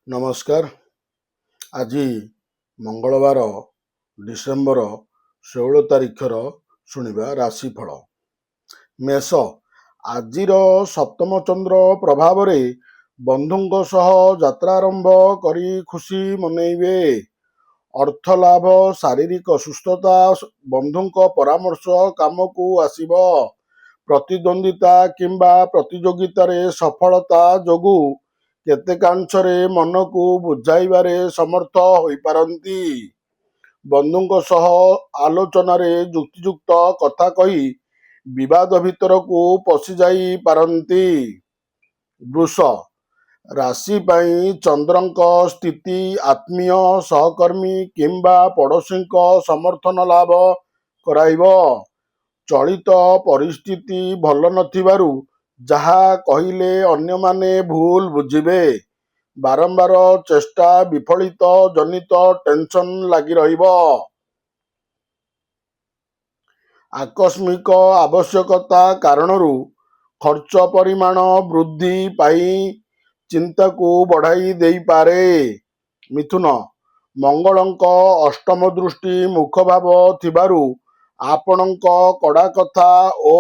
ନମସ୍କାର। ଆଜି ମଙ୍ଗଳବାର ଡିସେମ୍ବର 16 ତାରିଖର ଶୁଣିବା ରାଶିଫଳ। ମେଷ, ଆଜିର ସପ୍ତମ ଚନ୍ଦ୍ର ପ୍ରଭାବରେ ବନ୍ଧୁଙ୍କ ସହ ଯାତ୍ରା ଆରମ୍ଭ କରି ଖୁସି ମନେଇବେ। ଅର୍ଥ ଲାଭ, ଶାରୀରିକ ସୁସ୍ଥତା, ବନ୍ଧୁଙ୍କ ପରାମର୍ଶ କାମକୁ ଆସିବ। ପ୍ରତିଦ୍ୱନ୍ଦିତା କିମ୍ବା ପ୍ରତିଯୋଗିତାରେ ସଫଳତା ଯୋଗୁଁ କେତେକାଂଶରେ ମନକୁ ବୁଝାଇବାରେ ସମର୍ଥ ହୋଇପାରନ୍ତି। ବନ୍ଧୁଙ୍କ ସହ ଆଲୋଚନାରେ ଯୁକ୍ତିଯୁକ୍ତ କଥା କହି ବିବାଦ ଭିତରକୁ ପଶିଯାଇ ପାରନ୍ତି। ବୃଷ, ରାଶି ପାଇଁ ଚନ୍ଦ୍ରଙ୍କ ସ୍ଥିତି ଆତ୍ମୀୟ, ସହକର୍ମୀ କିମ୍ବା ପଡ଼ୋଶୀଙ୍କ ସମର୍ଥନ ଲାଭ କରାଇବ। ଚଳିତ ପରିସ୍ଥିତି ଭଲ ନଥିବାରୁ ଯାହା କହିଲେ ଅନ୍ୟମାନେ ଭୁଲ ବୁଝିବେ। ବାରମ୍ବାର ଚେଷ୍ଟା ବିଫଳିତ ଜନିତ ଟେନସନ ଲାଗି ରହିବ। ଆକସ୍ମିକ ଆବଶ୍ୟକତା କାରଣରୁ ଖର୍ଚ୍ଚ ପରିମାଣ ବୃଦ୍ଧି ପାଇ ଚିନ୍ତାକୁ ବଢ଼ାଇ ଦେଇପାରେ। ମିଥୁନ, ମଙ୍ଗଳଙ୍କ ଅଷ୍ଟମ ଦୃଷ୍ଟି ମୁଖଭାବ ଥିବାରୁ ଆପଣଙ୍କ କଡ଼ା କଥା ଓ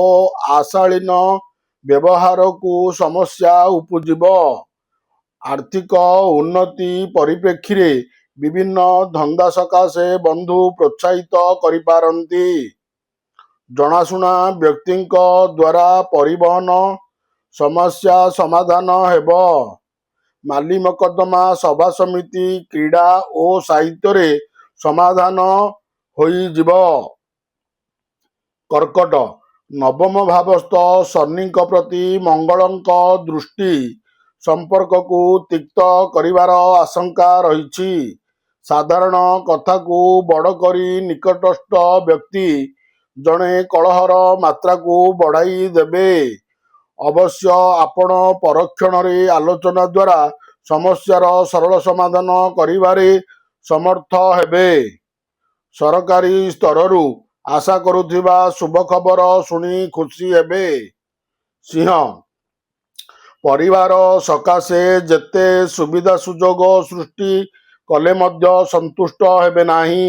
ଆଶାଳୀନ ବ୍ୟବହାରକୁ ସମସ୍ୟା ଉପୁଜିବ। ଆର୍ଥିକ ଉନ୍ନତି ପରିପ୍ରେକ୍ଷୀରେ ବିଭିନ୍ନ ଧନ୍ଦା ସକାଶେ ବନ୍ଧୁ ପ୍ରୋତ୍ସାହିତ କରିପାରନ୍ତି। ଜଣାଶୁଣା ବ୍ୟକ୍ତିଙ୍କ ଦ୍ୱାରା ପରିବହନ ସମସ୍ୟା ସମାଧାନ ହେବ। ମାଲି ମକଦ୍ଦମା, ସଭା ସମିତି, କ୍ରୀଡ଼ା ଓ ସାହିତ୍ୟରେ ସମାଧାନ ହୋଇଯିବ। କର୍କଟ, ନବମ ଭାବସ୍ଥ ଶନିଙ୍କ ପ୍ରତି ମଙ୍ଗଳଙ୍କ ଦୃଷ୍ଟି ସମ୍ପର୍କକୁ ତିକ୍ତ କରିବାର ଆଶଙ୍କା ରହିଛି। ସାଧାରଣ କଥାକୁ ବଡ଼ କରି ନିକଟସ୍ଥ ବ୍ୟକ୍ତି ଜଣେ କଳହର ମାତ୍ରାକୁ ବଢ଼ାଇ ଦେବେ। ଅବଶ୍ୟ ଆପଣ ପରକ୍ଷଣରେ ଆଲୋଚନା ଦ୍ୱାରା ସମସ୍ୟାର ସରଳ ସମାଧାନ କରିବାରେ ସମର୍ଥ ହେବେ। ସରକାରୀ ସ୍ତରରୁ ଆଶା କରୁଥିବା ଶୁଭ ଖବର ଶୁଣି ଖୁସି ହେବେ। ସିଂହ, ପରିବାର ସକାଶେ ଯେତେ ସୁବିଧା ସୁଯୋଗ ସୃଷ୍ଟି କଲେ ମଧ୍ୟ ସନ୍ତୁଷ୍ଟ ହେବେ ନାହିଁ।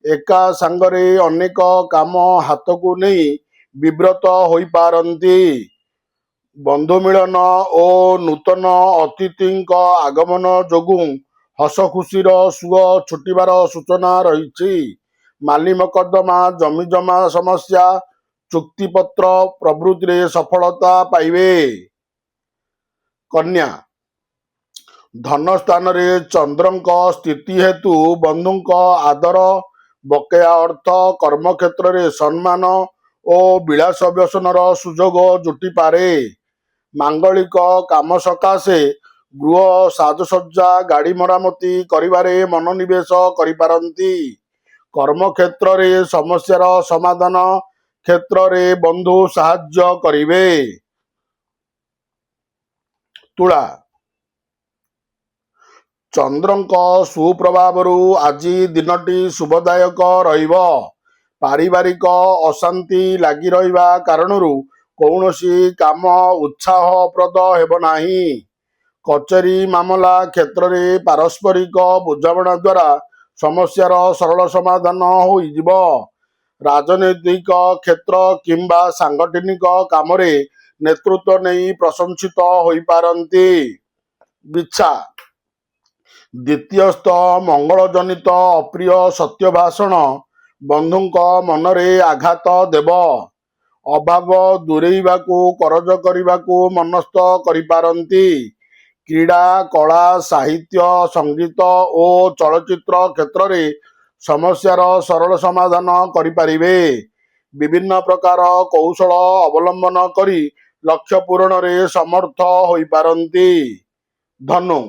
ଏକା ସାଙ୍ଗରେ ଅନେକ କାମ ହାତକୁ ନେଇ ବିବ୍ରତ ହୋଇପାରନ୍ତି। ବନ୍ଧୁ ମିଳନ ଓ ନୂତନ ଅତିଥିଙ୍କ ଆଗମନ ଯୋଗୁଁ ହସ ଖୁସିର ସୁଅ ଛୁଟିବାର ସୂଚନା ରହିଛି। ମାଲି ମକଦ୍ଦମା, ଜମିଜମା ସମସ୍ୟା, ଚୁକ୍ତିପତ୍ର ପ୍ରଭୃତିରେ ସଫଳତା ପାଇବେ। କନ୍ୟା, ଧନସ୍ଥାନରେ ଚନ୍ଦ୍ରଙ୍କ ସ୍ଥିତି ହେତୁ ବନ୍ଧୁଙ୍କ ଆଦର, ବକେୟା ଅର୍ଥ, କର୍ମକ୍ଷେତ୍ରରେ ସମ୍ମାନ ଓ ବିଳାସ ବ୍ୟସନର ସୁଯୋଗ ଜୁଟିପାରେ। ମାଙ୍ଗଳିକ କାମ ସକାଶେ ଗୃହ ସାଜସଜ୍ଜା, ଗାଡ଼ି ମରାମତି କରିବାରେ ମନୋନିବେଶ କରିପାରନ୍ତି। କର୍ମକ୍ଷେତ୍ରରେ ସମସ୍ୟାର ସମାଧାନ କ୍ଷେତ୍ରରେ ବନ୍ଧୁ ସାହାଯ୍ୟ କରିବେ। ତୁଳା, ଚନ୍ଦ୍ରଙ୍କ ସୁପ୍ରଭାବରୁ ଆଜି ଦିନଟି ଶୁଭଦାୟକ ରହିବ। ପାରିବାରିକ ଅଶାନ୍ତି ଲାଗି ରହିବା କାରଣରୁ କୌଣସି କାମ ଉତ୍ସାହପ୍ରଦ ହେବ ନାହିଁ। କଚେରୀ ମାମଲା କ୍ଷେତ୍ରରେ ପାରସ୍ପରିକ ବୁଝାମଣା ଦ୍ୱାରା ସମସ୍ୟାର ସରଳ ସମାଧାନ ହୋଇଯିବ। ରାଜନୈତିକ କ୍ଷେତ୍ର କିମ୍ବା ସାଂଗଠନିକ କାମରେ ନେତୃତ୍ୱ ନେଇ ପ୍ରଶଂସିତ ହୋଇପାରନ୍ତି। ବିଛା, ଦ୍ୱିତୀୟସ୍ଥ ମଙ୍ଗଳଜନିତ ଅପ୍ରିୟ ସତ୍ୟ ଭାଷଣ ବନ୍ଧୁଙ୍କ ମନରେ ଆଘାତ ଦେବ। ଅଭାବ ଦୂରେଇବାକୁ କରଜ କରିବାକୁ ମନସ୍ଥ କରିପାରନ୍ତି। କ୍ରୀଡ଼ା, କଳା, ସାହିତ୍ୟ, ସଙ୍ଗୀତ ଓ ଚଳଚ୍ଚିତ୍ର କ୍ଷେତ୍ରରେ ସମସ୍ୟାର ସରଳ ସମାଧାନ କରିପାରିବେ। ବିଭିନ୍ନ ପ୍ରକାର କୌଶଳ ଅବଲମ୍ବନ କରି ଲକ୍ଷ୍ୟ ପୂରଣରେ ସମର୍ଥ ହୋଇପାରନ୍ତି। ଧନୁ,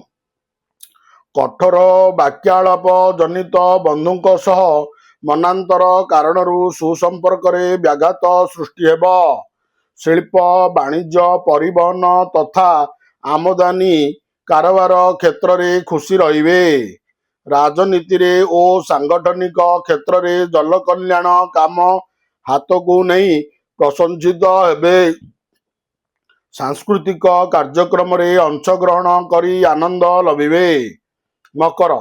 କଠୋର ବାକ୍ୟାଳାପ ଜନିତ ବନ୍ଧୁଙ୍କ ସହ ମନାନ୍ତର କାରଣରୁ ସୁସମ୍ପର୍କରେ ବ୍ୟାଘାତ ସୃଷ୍ଟି ହେବ। ଶିଳ୍ପ, ବାଣିଜ୍ୟ, ପରିବହନ ତଥା ଆମଦାନୀ କାରବାର କ୍ଷେତ୍ରରେ ଖୁସି ରହିବେ। ରାଜନୀତିରେ ଓ ସାଂଗଠନିକ କ୍ଷେତ୍ରରେ ଜନକଲ୍ୟାଣ କାମ ହାତକୁ ନେଇ ପ୍ରଶଂସିତ ହେବେ। ସାଂସ୍କୃତିକ କାର୍ଯ୍ୟକ୍ରମରେ ଅଂଶଗ୍ରହଣ କରି ଆନନ୍ଦ ଲଭିବେ। ମକର,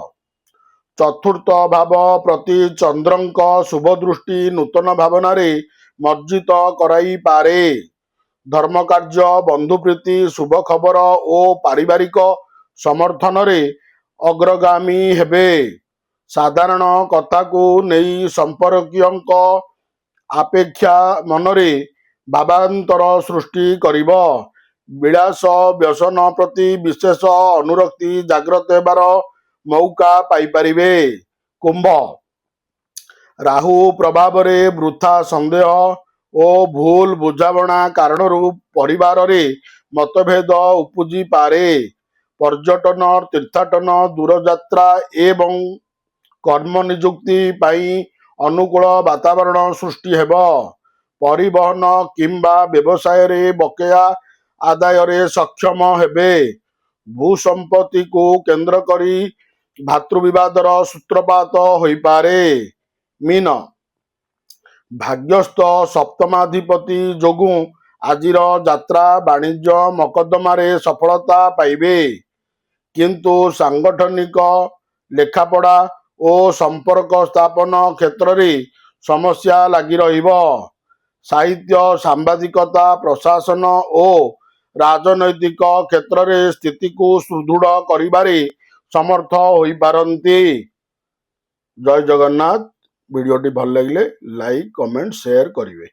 ଚତୁର୍ଥ ଭାବ ପ୍ରତି ଚନ୍ଦ୍ରଙ୍କ ଶୁଭ ଦୃଷ୍ଟି ନୂତନ ଭାବନାରେ ମଜ୍ଜିତ କରାଇପାରେ। ଧର୍ମକାର୍ଯ୍ୟ, ବନ୍ଧୁପ୍ରୀତି, ଶୁଭ ଖବର ଓ ପାରିବାରିକ ସମର୍ଥନରେ ଅଗ୍ରଗାମୀ ହେବେ। ସାଧାରଣ କଥାକୁ ନେଇ ସମ୍ପର୍କୀୟଙ୍କ ଆପେକ୍ଷା ମନରେ ଭାବାନ୍ତର ସୃଷ୍ଟି କରିବ। ବିଳାସ ବ୍ୟସନ ପ୍ରତି ବିଶେଷ ଅନୁରକ୍ତି ଜାଗ୍ରତ ହେବାର ମଉକା ପାଇପାରିବେ। କୁମ୍ଭ, ରାହୁ ପ୍ରଭାବରେ ବୃଥା ସନ୍ଦେହ ଓ ଭୁଲ ବୁଝାମଣା କାରଣରୁ ପରିବାରରେ ମତଭେଦ ଉପୁଜିପାରେ। ପର୍ଯ୍ୟଟନ, ତୀର୍ଥାଟନ, ଦୂରଯାତ୍ରା ଏବଂ କର୍ମ ନିଯୁକ୍ତି ପାଇଁ ଅନୁକୂଳ ବାତାବରଣ ସୃଷ୍ଟି ହେବ। ପରିବହନ କିମ୍ବା ବ୍ୟବସାୟରେ ବକେୟା ଆଦାୟରେ ସକ୍ଷମ ହେବେ। ଭୂସମ୍ପତ୍ତିକୁ କେନ୍ଦ୍ର କରି ଭାତୃବିବାଦର ସୂତ୍ରପାତ ହୋଇପାରେ। ମୀନ, ଭାଗ୍ୟସ୍ଥ ସପ୍ତମାଧିପତି ଯୋଗୁଁ ଆଜିର ଯାତ୍ରା ବାଣିଜ୍ୟ ମକଦ୍ଦମାରେ ସଫଳତା ପାଇବେ, କିନ୍ତୁ ସାଂଗଠନିକ, ଲେଖାପଢ଼ା ଓ ସମ୍ପର୍କ ସ୍ଥାପନ କ୍ଷେତ୍ରରେ ସମସ୍ୟା ଲାଗି ରହିବ। ସାହିତ୍ୟ, ସାମ୍ବାଦିକତା, ପ୍ରଶାସନ ଓ ରାଜନୈତିକ କ୍ଷେତ୍ରରେ ସ୍ଥିତିକୁ ସୁଦୃଢ଼ କରିବାରେ ସମର୍ଥ ହୋଇପାରନ୍ତି। ଜୟ ଜଗନ୍ନାଥ। ଭିଡ଼ିଓଟି ଭଲ ଲାଗିଲେ ଲାଇକ୍, କମେଣ୍ଟ, ସେୟାର କରିବେ।